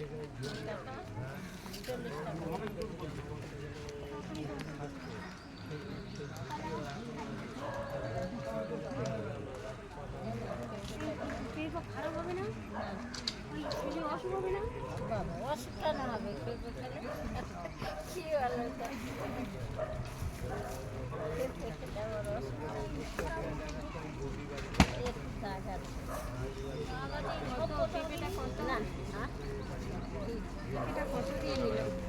টাকা 40 টাকা খারাপ হবে না অসুখ হবে না বাবা অসুখটা না হবে কি ভালো না কত দিয়ে নিল